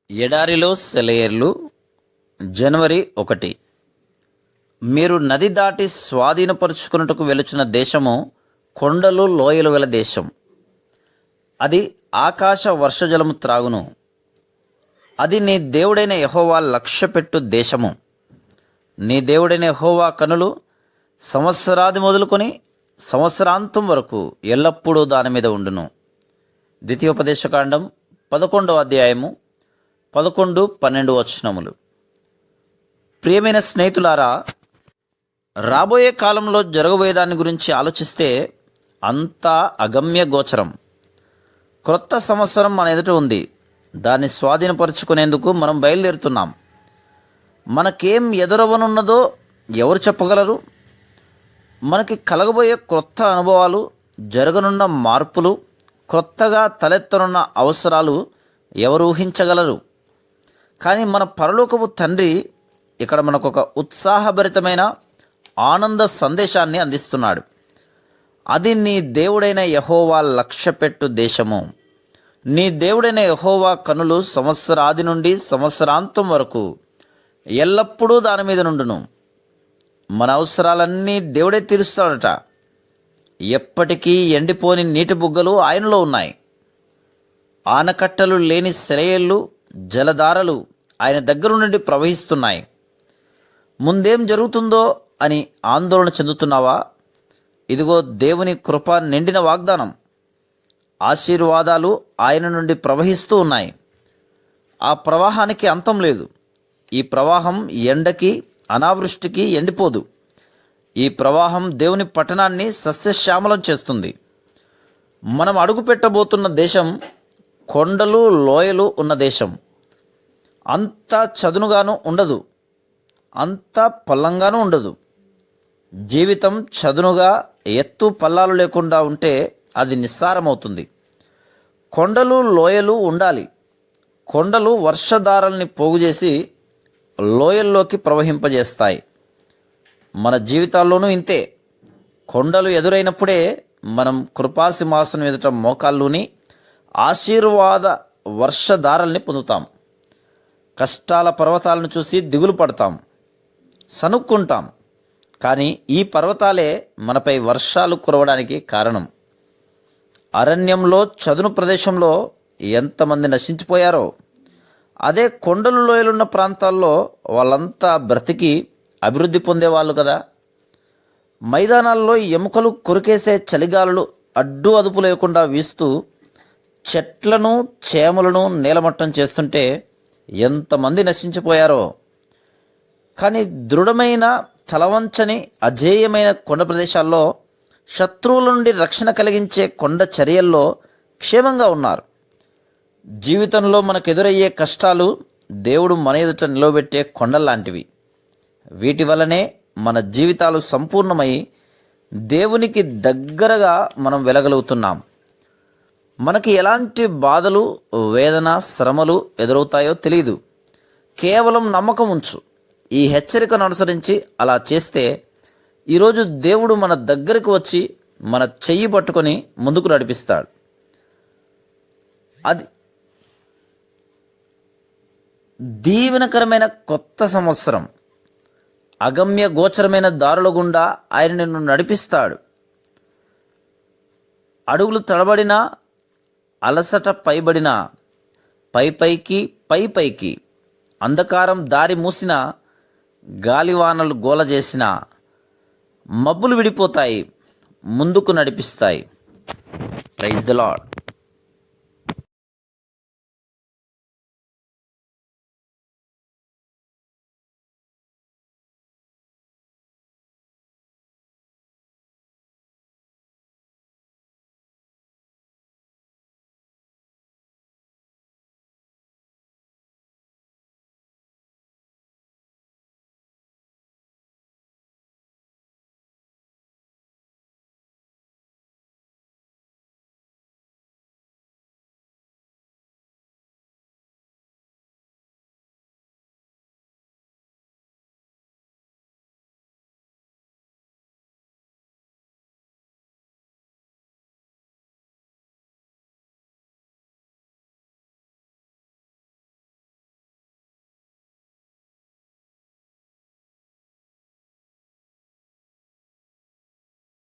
ఎడారిలో సెలయేర్లు. జనవరి 1. మీరు నది దాటి స్వాధీనపరుచుకున్నట్టుకు వెలుచున్న దేశము కొండలు లోయలు గల దేశం. అది ఆకాశ వర్షజలము త్రాగును. అది నీ దేవుడైన యెహోవా లక్ష్యపెట్టు దేశము. నీ దేవుడైన యెహోవా కనులు సంవత్సరాది మొదలుకొని సంవత్సరాంతం వరకు ఎల్లప్పుడూ దాని మీద ఉండును. ద్వితీయోపదేశకాండం 11వ అధ్యాయము 11-12 వచనములు. ప్రియమైన స్నేహితులారా, రాబోయే కాలంలో జరగబోయే దాని గురించి ఆలోచిస్తే అంతా అగమ్య గోచరం. క్రొత్త సంవత్సరం మన ఎదుట ఉంది. దాన్ని స్వాధీనపరుచుకునేందుకు మనం బయలుదేరుతున్నాం. మనకేం ఎదురవనున్నదో ఎవరు చెప్పగలరు? మనకి కలగబోయే క్రొత్త అనుభవాలు, జరగనున్న మార్పులు, క్రొత్తగా తలెత్తనున్న అవసరాలు ఎవరు ఊహించగలరు? కానీ మన పరలోకపు తండ్రి ఇక్కడ మనకు ఒక ఉత్సాహభరితమైన ఆనంద సందేశాన్ని అందిస్తున్నాడు. అది నీ దేవుడైన యెహోవా లక్ష్యపెట్టు దేశము. నీ దేవుడైన యెహోవా కనులు సంవత్సరాది నుండి సంవత్సరాంతం వరకు ఎల్లప్పుడూ దాని మీద నుండును. మన అవసరాలన్నీ దేవుడే తీరుస్తాడట. ఎప్పటికీ ఎండిపోని నీటి బుగ్గలు ఆయనలో ఉన్నాయి. ఆనకట్టలు లేని సెలయేళ్ళు, జలధారలు ఆయన దగ్గర నుండి ప్రవహిస్తున్నాయి. ముందేం జరుగుతుందో అని ఆందోళన చెందుతున్నావా? ఇదిగో దేవుని కృప నిండిన వాగ్దానం. ఆశీర్వాదాలు ఆయన నుండి ప్రవహిస్తూ ఉన్నాయి. ఆ ప్రవాహానికి అంతం లేదు. ఈ ప్రవాహం ఎండకి, అనావృష్టికి ఎండిపోదు. ఈ ప్రవాహం దేవుని పట్టణాన్ని సస్యశ్యామలం చేస్తుంది. మనం అడుగు పెట్టబోతున్న దేశం కొండలు లోయలు ఉన్న దేశం. అంత చదునుగాను ఉండదు, అంత పల్లంగాను ఉండదు. జీవితం చదునుగా ఎత్తు పల్లాలు లేకుండా ఉంటే అది నిస్సారమవుతుంది. కొండలు లోయలు ఉండాలి. కొండలు వర్షధారల్ని పోగుచేసి లోయల్లోకి ప్రవహింపజేస్తాయి. మన జీవితాల్లోనూ ఇంతే. కొండలు ఎదురైనప్పుడే మనం కృపాసింహాసనం ఎదుట మోకాళ్ళుని ఆశీర్వాద వర్షధారల్ని పొందుతాం. కష్టాల పర్వతాలను చూసి దిగులు పడతాం, సనుక్కుంటాం. కానీ ఈ పర్వతాలే మనపై వర్షాలు కురవడానికి కారణం. అరణ్యంలో, చదును ప్రదేశంలో ఎంతమంది నశించిపోయారో, అదే కొండలు లోయలున్న ప్రాంతాల్లో వాళ్ళంతా బ్రతికి అభివృద్ధి పొందేవాళ్ళు కదా. మైదానాల్లో ఎముకలు కొరికేసే చలిగాలులు అడ్డు అదుపు లేకుండా వీస్తూ చెట్లను, చేమలను నేలమట్టం చేస్తుంటే ఎంతమంది నశించిపోయారో. కానీ దృఢమైన, తలవంచని, అజేయమైన కొండ ప్రదేశాల్లో, శత్రువుల నుండి రక్షణ కలిగించే కొండ చర్యల్లో క్షేమంగా ఉన్నారు. జీవితంలో మనకు ఎదురయ్యే కష్టాలు దేవుడు మన ఎదుట నిలవబెట్టే కొండల్లాంటివి. వీటి వల్లనే మన జీవితాలు సంపూర్ణమై దేవునికి దగ్గరగా మనం వెలగలుగుతున్నాం. మనకి ఎలాంటి బాధలు, వేదన, శ్రమలు ఎదురవుతాయో తెలియదు. కేవలం నమ్మకం ఉంచు. ఈ హెచ్చరికను అనుసరించి అలా చేస్తే ఈరోజు దేవుడు మన దగ్గరకు వచ్చి మన చెయ్యి పట్టుకొని ముందుకు నడిపిస్తాడు. అది దీవెనకరమైన కొత్త సంవత్సరం. అగమ్య గోచరమైన దారుల గుండా ఆయన నిన్ను నడిపిస్తాడు. అడుగులు తడబడినా, అలసట పైబడిన, పైపైకి అంధకారం దారి మూసిన, గాలివానలు గోల చేసిన, మబ్బులు విడిపోతాయి, ముందుకు నడిపిస్తాయి. Praise the lord.